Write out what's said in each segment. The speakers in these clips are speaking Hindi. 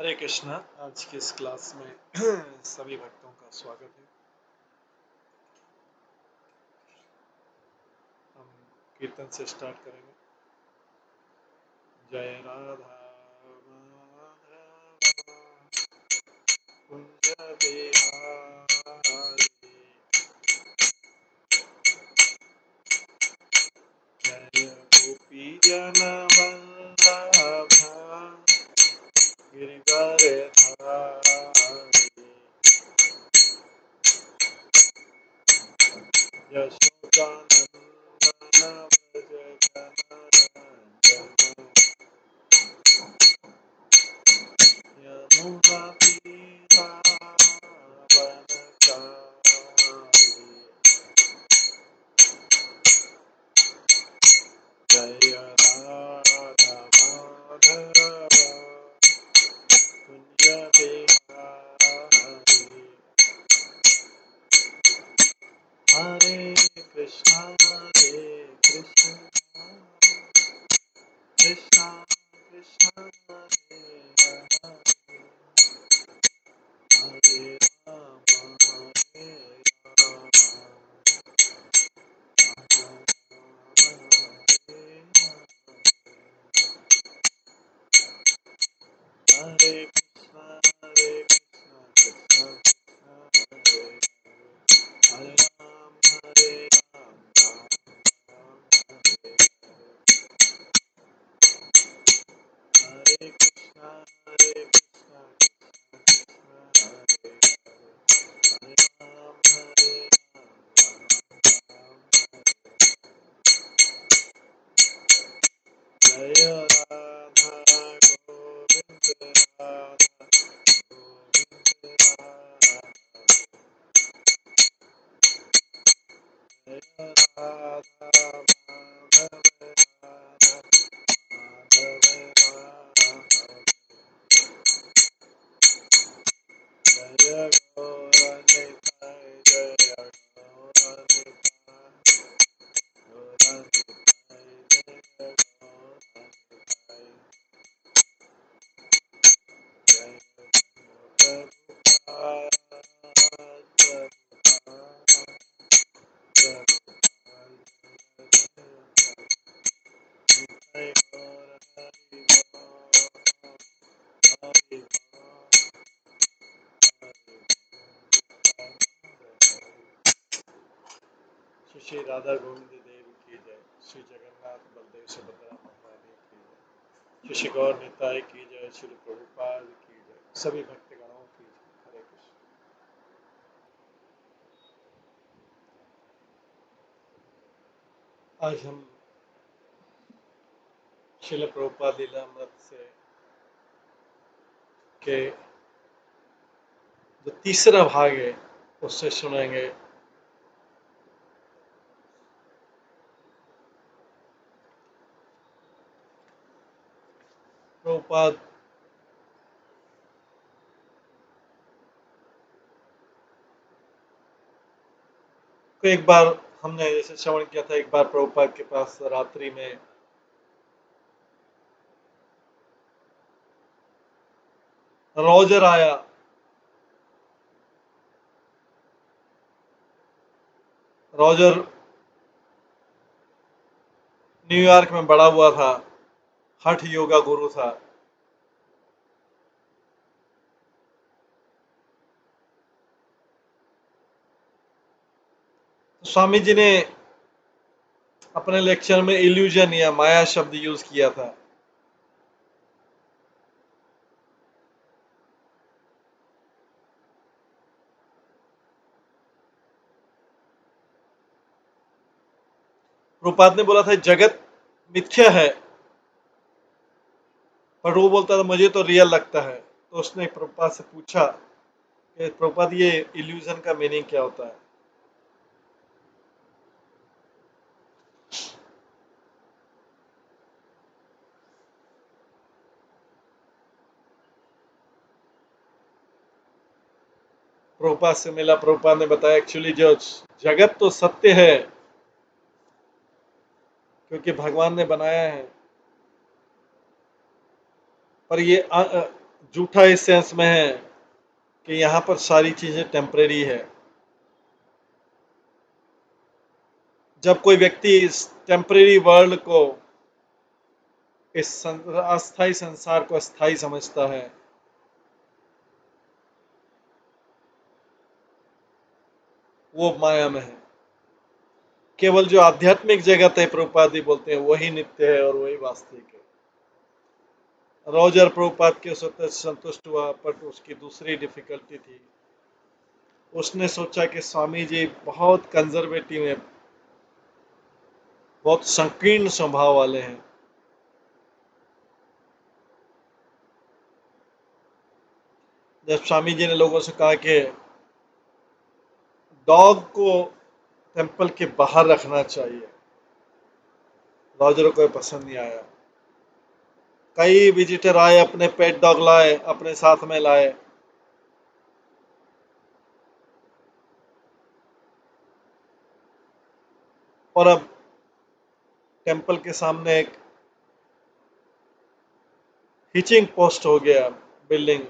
हरे कृष्णा। आज की इस क्लास में सभी भक्तों का स्वागत है। हम कीर्तन से स्टार्ट करेंगे। जय राधा माधव कुंज बिहारी, जय गोपी जन वल्लभ गिरिवरधारी, यशोदानंदन व्रज जनरंजन, यमुनातीरावनचारी, जय राधा माधव कुंज बिहारी। हरे कृष्णा कृष्णा कृष्णा हरे हरे, हरे राम हरे राम, हरे कृष्णा कृष्णा कृष्णा हरे हरे, हरे राम राम हरे हरे, हरे कृष्णा कृष्णा कृष्णा हरे हरे, हरे राम राम हरे। जय राधा गोविंद राधा गोविंद राधा, जय राधा माधव राधा माधव राधा, जय गौरनिताय जय गौरनिताय गौरनिताय जय गौरनिताय, जय प्रभुपाद प्रभुपाद प्रभुपाद, जय गौर हरि हरि श्री श्री राधा गोविंद देव की जय। श्री जगन्नाथ बलदेव सुभद्रा महारानी की जय। श्री श्री गौर निताय की जय। श्री प्रभुपाद की जय। सभी भक्तगणों की जय। हरे कृष्ण। आज हम श्रील प्रभुपाद लीलामृत से के जो तीसरा भाग है उससे सुनेंगे। प्रभुपाद को एक बार हमने जैसे श्रवण किया था, एक बार प्रभुपाद के पास रात्रि में रोजर आया। रोजर न्यूयॉर्क में बड़ा हुआ था, हठ योगा गुरु था। तो स्वामी जी ने अपने लेक्चर में इल्यूजन या माया शब्द यूज किया था। प्रभुपाद ने बोला था जगत मिथ्या है, पर वो बोलता था मुझे तो रियल लगता है। तो उसने प्रभुपाद से पूछा कि प्रभुपाद ये इल्यूजन का मीनिंग क्या होता है। प्रभुपाद से मिला, प्रभुपाद ने बताया एक्चुअली जो जगत तो सत्य है क्योंकि भगवान ने बनाया है, पर ये झूठा इस सेंस में है कि यहाँ पर सारी चीजें टेम्परेरी है। जब कोई व्यक्ति इस टेम्परेरी वर्ल्ड को, इस अस्थाई संसार को स्थायी समझता है, वो माया में है। केवल जो आध्यात्मिक जगत है, प्रभुपाद जी बोलते हैं, वही नित्य है और वही वास्तविक है। रॉजर प्रभुपाद के स्वतः संतुष्ट हुआ, पर उसकी दूसरी डिफिकल्टी थी, उसने सोचा कि स्वामी जी बहुत कंजर्वेटिव हैं, बहुत संकीर्ण स्वभाव वाले हैं। जब स्वामी जी ने लोगों से कहा कि डॉग को टेंपल के बाहर रखना चाहिए, रॉजर को पसंद नहीं आया। कई विजिटर आए, अपने पेट डॉग लाए, अपने साथ में लाए, और अब टेंपल के सामने एक हिचिंग पोस्ट हो गया बिल्डिंग,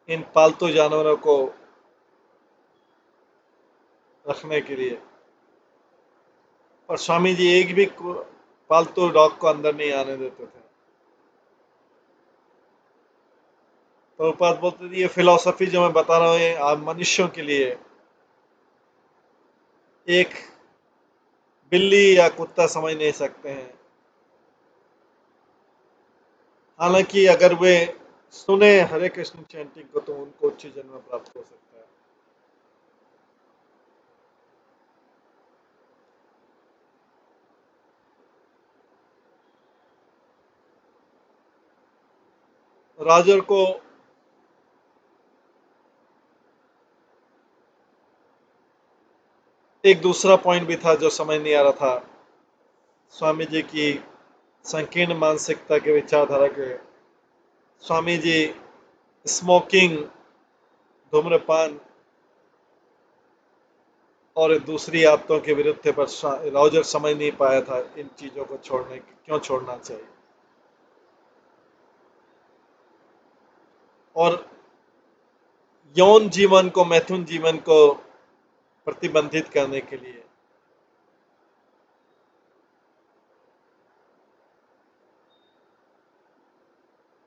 इन पालतू जानवरों को रखने के लिए। और स्वामी जी एक भी पालतू डॉग को अंदर नहीं आने देते थे। प्रभुपाद बोलते थे, ये फिलॉसफी जो मैं बता रहा हूँ, ये आप मनुष्यों के लिए, एक बिल्ली या कुत्ता समझ नहीं सकते हैं। हालांकि अगर वे सुने हरे कृष्ण चैंटिंग को, तो उनको उच्च जन्म प्राप्त हो सकता है। राजर को एक दूसरा पॉइंट भी था जो समझ नहीं आ रहा था, स्वामी जी की संकीर्ण मानसिकता के विचारधारा के। स्वामी जी स्मोकिंग, धूम्रपान और दूसरी आदतों के विरुद्ध थे, पर रॉजर समझ नहीं पाया था इन चीजों को क्यों छोड़ना चाहिए। और यौन जीवन को, मैथुन जीवन को प्रतिबंधित करने के लिए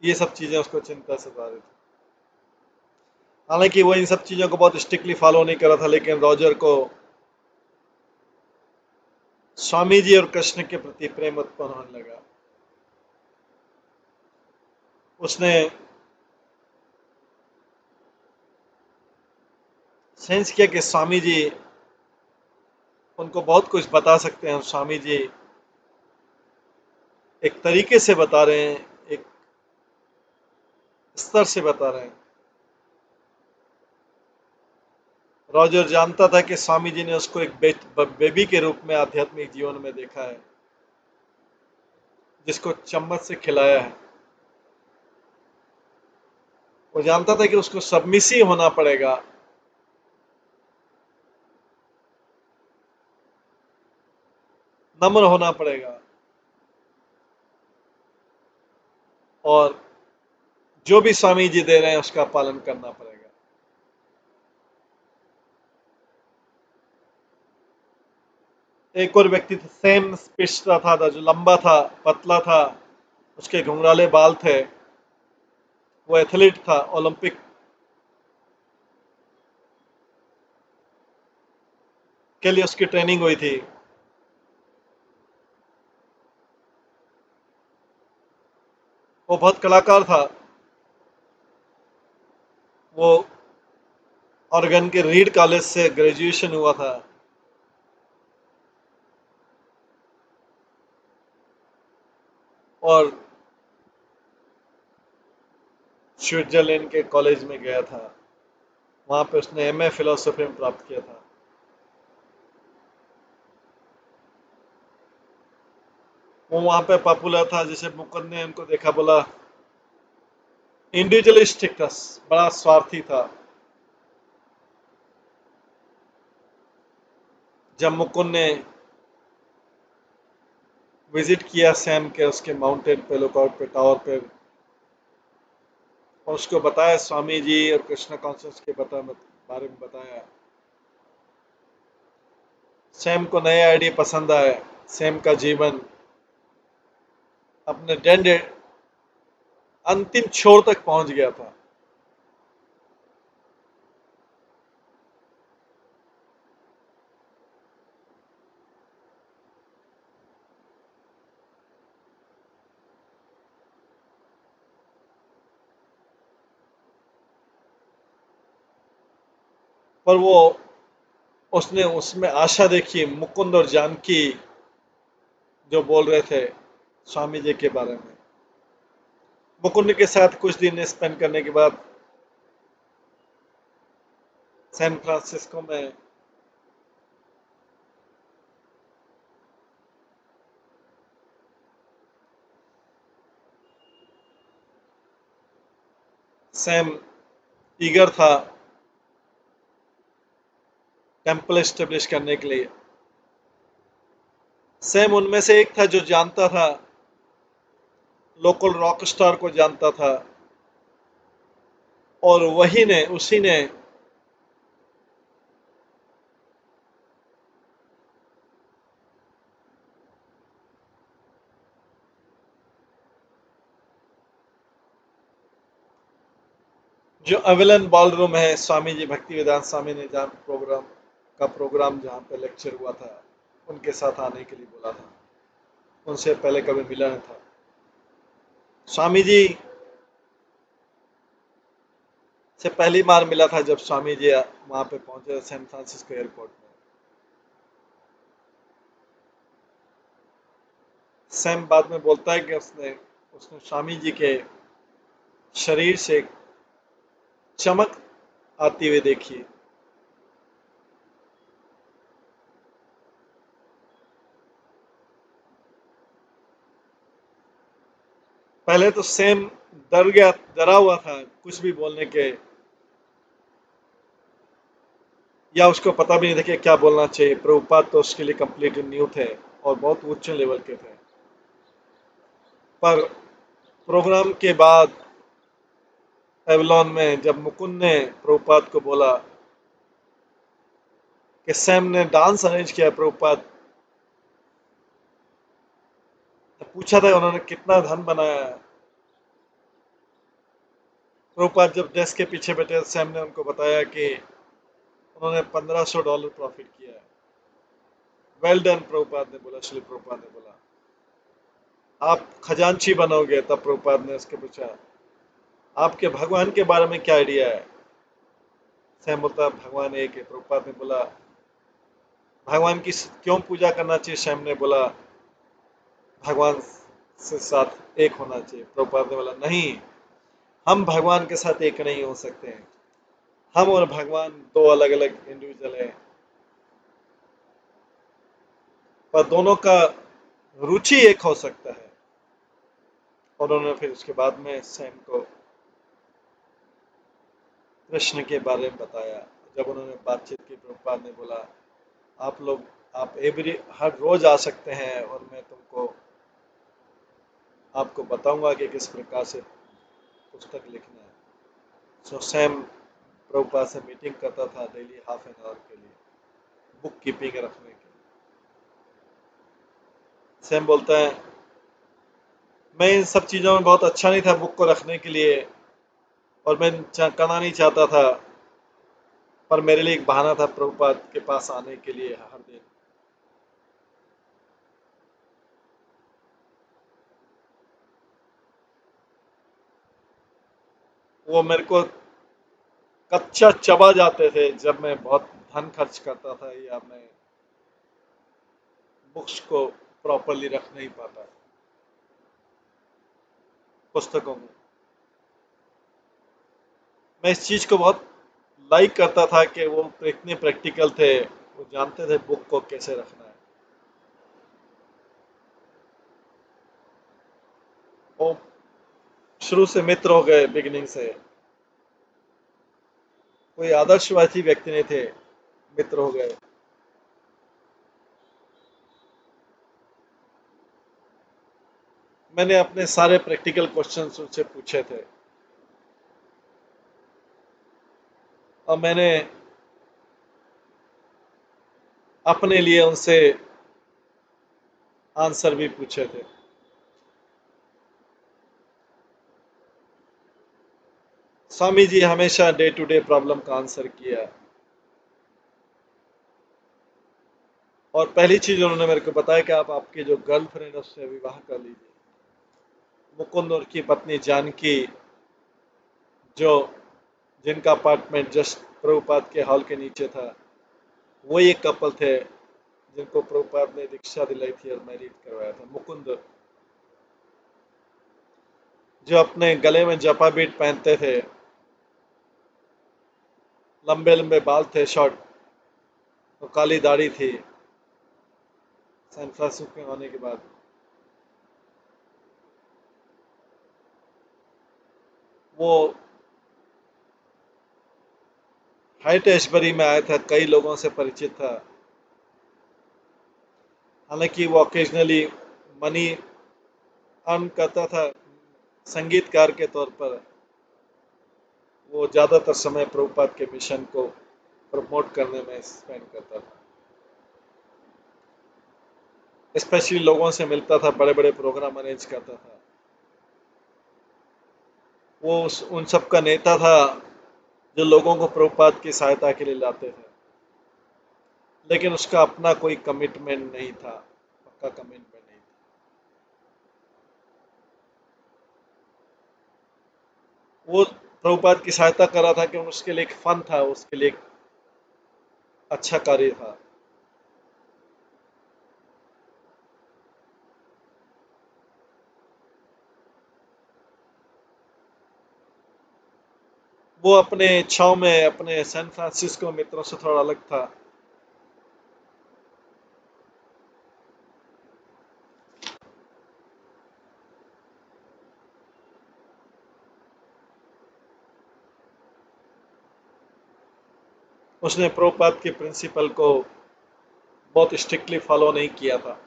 ये सब चीजें उसको चिंता सता रही थी। हालांकि वो इन सब चीजों को बहुत स्ट्रिक्टली फॉलो नहीं कर रहा था, लेकिन रॉजर को स्वामी जी और कृष्ण के प्रति प्रेम उत्पन्न होने लगा। उसने सेंस किया कि स्वामी जी उनको बहुत कुछ बता सकते हैं। स्वामी जी एक तरीके से बता रहे हैं, एक स्तर से बता रहे हैं। रॉजर जानता था कि स्वामी जी ने उसको एक बेबी के रूप में आध्यात्मिक जीवन में देखा है, जिसको चम्मच से खिलाया है। वो जानता था कि उसको सबमिसिव होना पड़ेगा, नम्र होना पड़ेगा, और जो भी स्वामी जी दे रहे हैं उसका पालन करना पड़ेगा। एक और व्यक्ति था, सेम पिछड़ा था, जो लंबा था, पतला था, उसके घुंघराले बाल थे, वो एथलीट था, ओलंपिक के लिए उसकी ट्रेनिंग हुई थी। वो बहुत कलाकार था। वो ऑर्गन के रीड कॉलेज से ग्रेजुएशन हुआ था, और स्विट्जरलैंड के कॉलेज में गया था। वहां पे उसने एमए फिलोसफी में प्राप्त किया था। वो वहां पे पॉपुलर था। जैसे मुकुंद ने उनको देखा, बोला इंडिविजुअलिस्टिक था, बड़ा स्वार्थी था। जब मुकुंद ने विजिट किया सैम के उसके माउंटेन पे, लुकआउट पे, टावर पे, और उसको बताया स्वामी जी और कृष्णा कॉन्शियस के बारे में बताया। सैम को नए आइडिया पसंद आए। सैम का जीवन अपने डेंड अंतिम छोर तक पहुंच गया था। पर वो उसने उसमें आशा देखी, मुकुंद और जानकी जो बोल रहे थे स्वामी जी के बारे में। मुकुंद के साथ कुछ दिन स्पेंड करने के बाद सैन फ्रांसिस्को में सैम ईगर था टेम्पल एस्टेब्लिश करने के लिए। सैम उनमें से एक था जो जानता था, लोकल रॉक स्टार को जानता था, और वही ने उसी ने जो अवेलन बॉलरूम है स्वामी जी भक्ति वेदांत स्वामी ने जहाँ प्रोग्राम जहाँ पे लेक्चर हुआ था, उनके साथ आने के लिए बोला था। उनसे पहले कभी मिला नहीं था। स्वामी जी से पहली बार मिला था जब स्वामी जी वहां पे पहुंचे सैन फ्रांसिस्को एयरपोर्ट में। सैम बाद में बोलता है कि उसने उसने स्वामी जी के शरीर से चमक आती हुई देखी। पहले तो सैम डरा हुआ था कुछ भी बोलने के, या उसको पता भी नहीं था कि क्या बोलना चाहिए। प्रभुपाद तो उसके लिए कंप्लीट न्यू थे और बहुत उच्च लेवल के थे। पर प्रोग्राम के बाद एवलॉन में जब मुकुंद ने प्रभुपाद को बोला कि सैम ने डांस अरेंज किया, प्रभुपाद ने पूछा था उन्होंने कितना धन बनाया है। प्रभुपाद जब डेस्क के पीछे बैठे, सैम ने उनको बताया कि उन्होंने $1500 प्रॉफिट किया है। वेल डन, प्रभुपाद ने बोला, श्री प्रभुपाद ने बोला। आप खजांची बनोगे? तब प्रभुपाद ने उसके पूछा आपके भगवान के बारे में क्या आइडिया है? सैम बोलता भगवान एक है। प्रभुपाद ने बोला भगवान की क्यों पूजा करना चाहिए? सैम ने बोला भगवान से साथ एक होना चाहिए। प्रभुपाद ने बोला नहीं, हम भगवान के साथ एक नहीं हो सकते हैं। हम और भगवान दो अलग अलग इंडिविजुअल हैं, पर दोनों का रुचि एक हो सकता है। और उन्होंने फिर उसके बाद में सैम को कृष्ण के बारे में बताया। जब उन्होंने बातचीत की, प्रभुपाद ने बोला आप हर रोज आ सकते हैं और मैं तुमको आपको बताऊंगा कि किस प्रकार से पुस्तक लिखना है। सो सैम प्रभुपाद से मीटिंग करता था डेली हाफ एन आवर के लिए, बुक कीपिंग रखने के लिए। सैम बोलता है मैं इन सब चीज़ों में बहुत अच्छा नहीं था बुक को रखने के लिए, और मैं करना नहीं चाहता था, पर मेरे लिए एक बहाना था प्रभुपाद के पास आने के लिए हर दिन। वो मेरे को कच्चा चबा जाते थे जब मैं बहुत धन खर्च करता था या मैं बुक्स को प्रॉपरली रख नहीं पाता पुस्तकों में। मैं इस चीज़ को बहुत लाइक करता था कि वो इतने प्रैक्टिकल थे, वो जानते थे बुक को कैसे रखना है। वो शुरू से मित्र हो गए, बिगिनिंग से कोई आदर्शवादी व्यक्ति नहीं थे, मित्र हो गए। मैंने अपने सारे प्रैक्टिकल क्वेश्चंस उनसे पूछे थे और मैंने अपने लिए उनसे आंसर भी पूछे थे। स्वामी जी हमेशा डे टू डे प्रॉब्लम का आंसर किया और पहली चीज उन्होंने मेरे को बताया कि आप आपकी जो गर्लफ्रेंड है उससे विवाह कर लीजिए। मुकुंद और की पत्नी जानकी, जो जिनका अपार्टमेंट जस्ट प्रभुपाद के हॉल के नीचे था, वही एक कपल थे जिनको प्रभुपाद ने दीक्षा दिलाई थी और मैरिज करवाया था। मुकुंद जो अपने गले में जपा बीट पहनते थे, लंबे लंबे बाल थे शॉर्ट, और काली दाढ़ी थी सैन फ्रांसिस्को में होने के बाद। वो हाइट एशबरी में आया था, कई लोगों से परिचित था। हालांकि वो ऑकेजनली मनी अर्न करता था संगीतकार के तौर पर, वो ज़्यादातर समय प्रभुपाद के मिशन को प्रमोट करने में स्पेंड करता था। स्पेशली लोगों से मिलता था, बड़े बड़े प्रोग्राम अरेंज करता था। वो उन सब का नेता था जो लोगों को प्रभुपाद की सहायता के लिए लाते थे, लेकिन उसका अपना कोई कमिटमेंट नहीं था, पक्का कमिटमेंट नहीं था। वो प्रभुपाद की सहायता कर रहा था कि उसके लिए एक फन था, उसके लिए एक अच्छा कार्य था। वो अपने इच्छाओं में अपने सैन फ्रांसिस्को मित्रों से थोड़ा अलग था। उसने प्रभुपाद के प्रिंसिपल को बहुत स्ट्रिक्टली फॉलो नहीं किया था।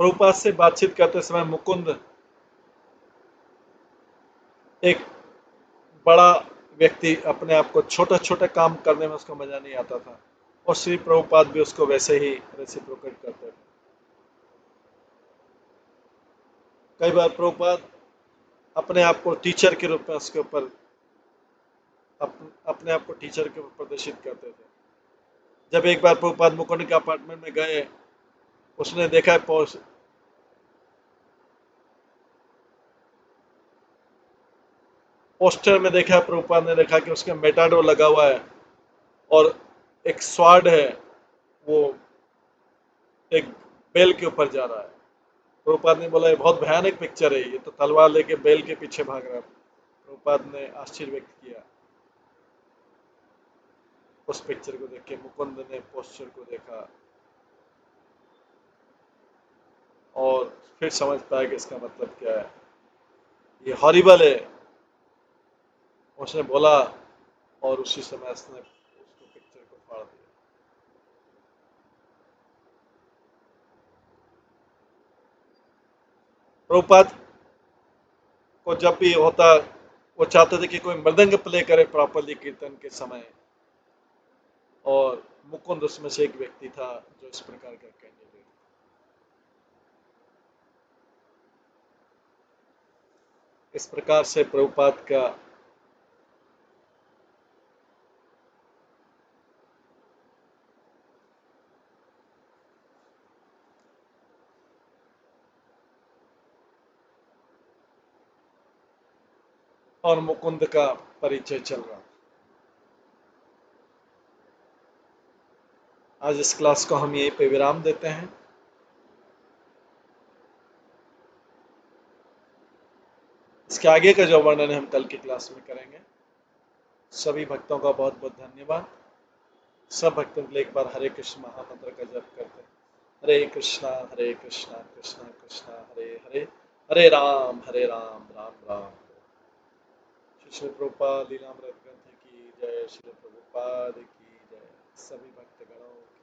प्रभुपाद से बातचीत करते समय मुकुंद एक बड़ा व्यक्ति, अपने आप को छोटा छोटा काम करने में उसको मजा नहीं आता था, और श्री प्रभुपाद भी उसको वैसे ही रेसिप्रोकेट करते थे। कई बार प्रभुपाद अपने आप को टीचर के रूप में उसके ऊपर अपने आप को टीचर के ऊपर प्रदर्शित करते थे। जब एक बार प्रभुपाद मुकुंद के अपार्टमेंट में गए, उसने देखा पोस्टर में देखा, प्रभुपाद ने देखा कि उसके मेटाडोर लगा हुआ है और एक स्वाड है, वो एक बेल के ऊपर जा रहा है। प्रभुपाद ने बोला ये बहुत भयानक पिक्चर है, ये तो तलवार लेके बेल के पीछे भाग रहा है। प्रभुपाद ने आश्चर्य व्यक्त किया उस पिक्चर को देख के। मुकुंद ने पोस्टर को देखा और फिर समझ पाया कि इसका मतलब क्या है, ये हॉरिबल है, उसने बोला, और उसी समय उसने उसको पिक्चर को फाड़ दिया। प्रभुपाद को जब भी होता, वो चाहते थे कि कोई मृदंग प्ले करे प्रॉपरली कीर्तन के समय, और मुकुंद उसमें से एक व्यक्ति था जो इस प्रकार का कैंडिडेट। इस प्रकार से प्रभुपाद का और मुकुंद का परिचय चल रहा। आज इस क्लास को हम यहीं पे विराम देते हैं। इसके आगे का जो वर्णन है हम कल की क्लास में करेंगे। सभी भक्तों का बहुत बहुत धन्यवाद। सब भक्तों के लिए एक बार हरे कृष्ण महामंत्र का जप करते हैं। हरे कृष्णा कृष्णा कृष्णा हरे हरे, हरे राम राम राम। श्री प्रभुपाद लीलामृत ग्रंथ की जय। श्री प्रभुपाद। प्रभुपाद की जय। सभी भक्तगणों